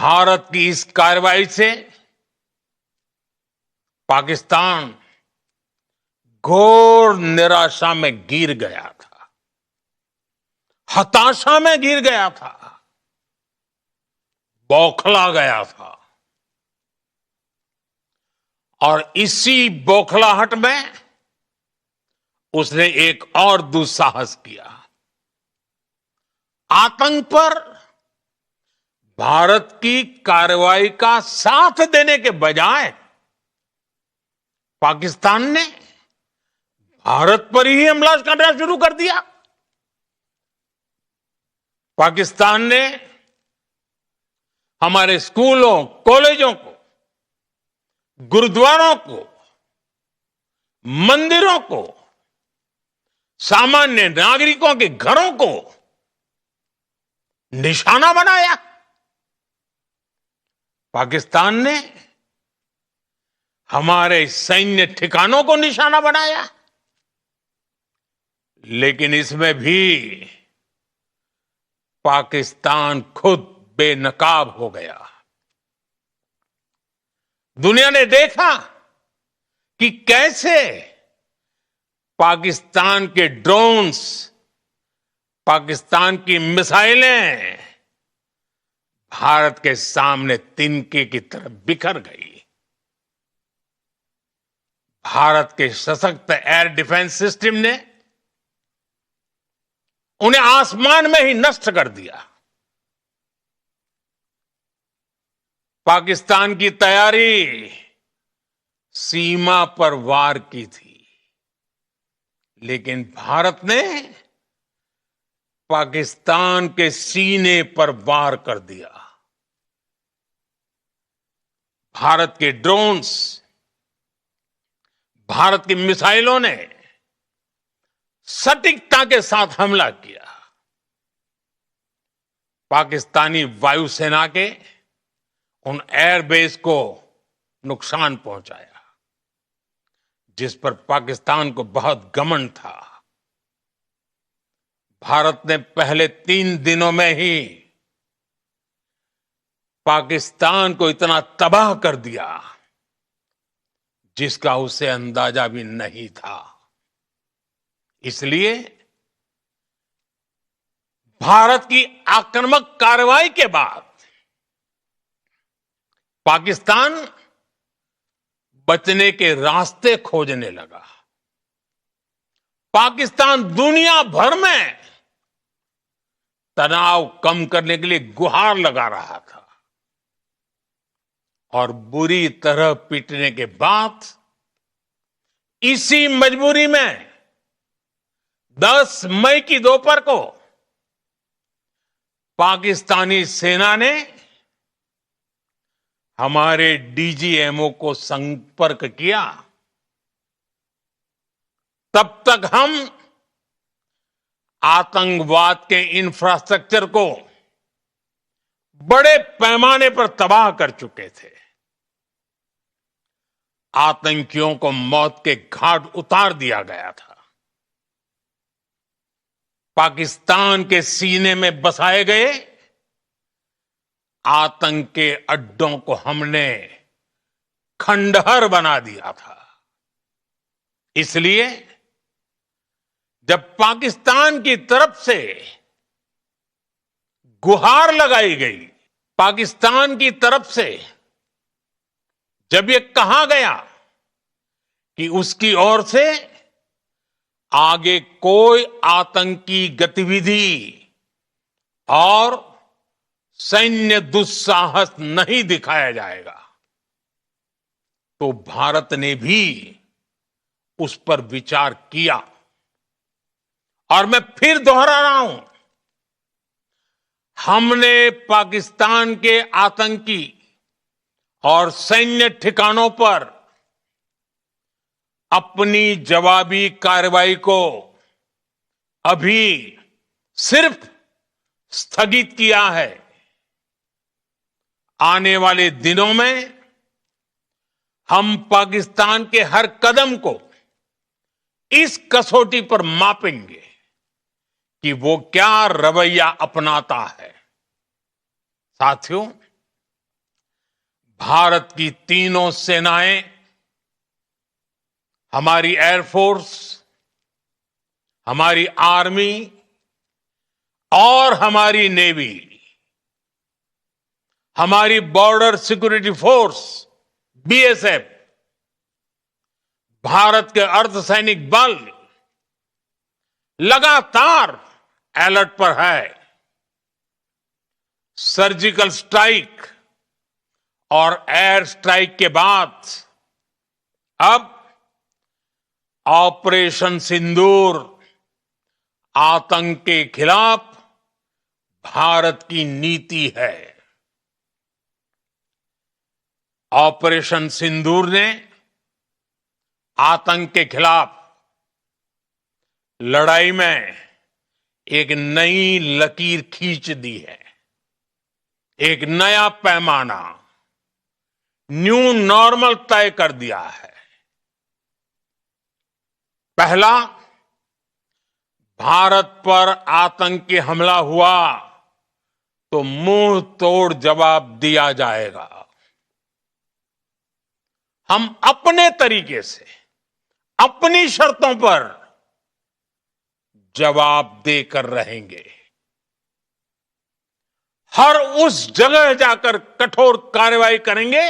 भारत की इस कार्रवाई से पाकिस्तान घोर निराशा में गिर गया था, हताशा में गिर गया था, बौखला गया था। और इसी बौखलाहट में उसने एक और दुस्साहस किया। आतंक पर भारत की कार्रवाई का साथ देने के बजाय पाकिस्तान ने भारत पर ही हमला करना शुरू कर दिया। पाकिस्तान ने हमारे स्कूलों, कॉलेजों को, गुरुद्वारों को, मंदिरों को, सामान्य नागरिकों के घरों को निशाना बनाया। पाकिस्तान ने हमारे सैन्य ठिकानों को निशाना बनाया। लेकिन इसमें भी पाकिस्तान खुद बेनकाब हो गया। दुनिया ने देखा कि कैसे पाकिस्तान के ड्रोन्स, पाकिस्तान की मिसाइलें भारत के सामने तिनके की तरह बिखर गई। भारत के सशक्त एयर डिफेंस सिस्टम ने उन्हें आसमान में ही नष्ट कर दिया। पाकिस्तान की तैयारी सीमा पर वार की थी, लेकिन भारत ने पाकिस्तान के सीने पर वार कर दिया। भारत के ड्रोन्स, भारत की मिसाइलों ने सटीकता के साथ हमला किया। पाकिस्तानी वायुसेना के उन एयरबेस को नुकसान पहुंचाया, जिस पर पाकिस्तान को बहुत घमंड था। भारत ने पहले 3 दिनों में ही पाकिस्तान को इतना तबाह कर दिया जिसका उसे अंदाजा भी नहीं था। इसलिए भारत की आक्रामक कार्रवाई के बाद पाकिस्तान बचने के रास्ते खोजने लगा। पाकिस्तान दुनिया भर में तनाव कम करने के लिए गुहार लगा रहा था। और बुरी तरह पीटने के बाद इसी मजबूरी में 10 मई की दोपहर को पाकिस्तानी सेना ने हमारे डीजीएमओ को संपर्क किया। तब तक हम आतंकवाद के इंफ्रास्ट्रक्चर को बड़े पैमाने पर तबाह कर चुके थे। आतंकियों को मौत के घाट उतार दिया गया था। पाकिस्तान के सीने में बसाए गए आतंक के अड्डों को हमने खंडहर बना दिया था। इसलिए जब पाकिस्तान की तरफ से गुहार लगाई गई, पाकिस्तान की तरफ से जब ये कहा गया कि उसकी ओर से आगे कोई आतंकी गतिविधि और सैन्य दुस्साहस नहीं दिखाया जाएगा, तो भारत ने भी उस पर विचार किया। और मैं फिर दोहरा रहा हूं, हमने पाकिस्तान के आतंकी और सैन्य ठिकानों पर अपनी जवाबी कार्रवाई को अभी सिर्फ स्थगित किया है। आने वाले दिनों में हम पाकिस्तान के हर कदम को इस कसौटी पर मापेंगे कि वो क्या रवैया अपनाता है। साथियों, भारत की तीनों सेनाएं, हमारी एयरफोर्स, हमारी आर्मी और हमारी नेवी, हमारी border security force BSF, Bharat के अर्धसैनिक बल लगातार अलर्ट पर है। सर्जिकल स्ट्राइक और एयर स्ट्राइक के बाद अब ऑपरेशन सिंदूर आतंक के खिलाफ भारत की नीति है। ऑपरेशन सिंदूर ने आतंक के खिलाफ लड़ाई में एक नई लकीर खींच दी है, एक नया पैमाना, न्यू नॉर्मल तय कर दिया है। पहला, भारत पर आतंकी हमला हुआ तो मुंह तोड़ जवाब दिया जाएगा। हम अपने तरीके से, अपनी शर्तों पर जवाब देकर रहेंगे। हर उस जगह जाकर कठोर कार्रवाई करेंगे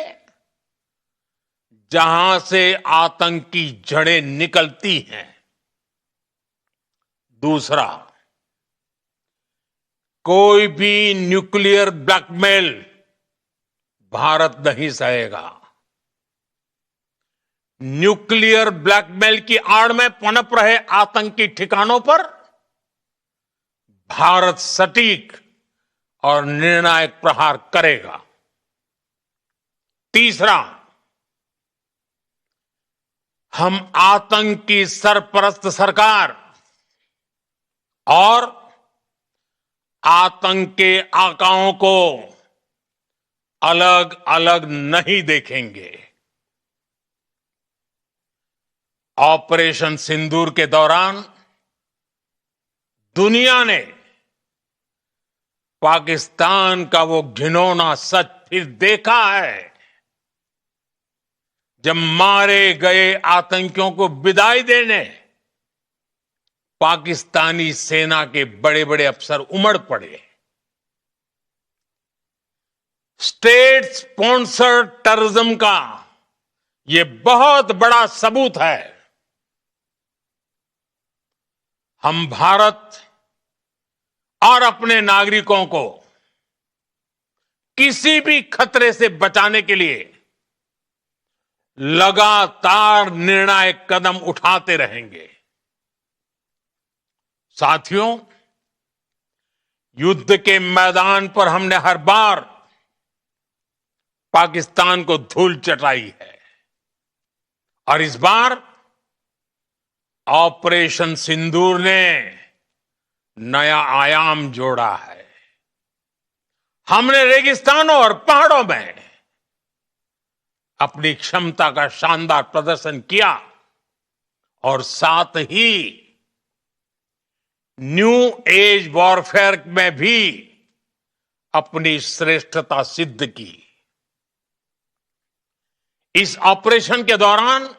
जहां से आतंक की जड़ें निकलती हैं। दूसरा, कोई भी न्यूक्लियर ब्लैकमेल भारत नहीं सहेगा। न्यूक्लियर ब्लैकमेल की आड़ में पनप रहे आतंकी ठिकानों पर भारत सटीक और निर्णायक प्रहार करेगा। तीसरा, हम आतंक की सरपरस्त सरकार और आतंक के आकाओं को अलग अलग नहीं देखेंगे। ऑपरेशन सिंदूर के दौरान दुनिया ने पाकिस्तान का वो घिनौना सच फिर देखा है, जब मारे गए आतंकियों को विदाई देने पाकिस्तानी सेना के बड़े बड़े अफसर उमड़ पड़े। स्टेट स्पॉन्सर्ड टेररिज्म का यह बहुत बड़ा सबूत है। हम भारत और अपने नागरिकों को किसी भी खतरे से बचाने के लिए लगातार निर्णायक कदम उठाते रहेंगे। साथियों, युद्ध के मैदान पर हमने हर बार पाकिस्तान को धूल चटाई है और इस बार ऑपरेशन सिंदूर ने नया आयाम जोड़ा है। हमने रेगिस्तानों और पहाड़ों में अपनी क्षमता का शानदार प्रदर्शन किया और साथ ही न्यू एज वॉरफेयर में भी अपनी श्रेष्ठता सिद्ध की। इस ऑपरेशन के दौरान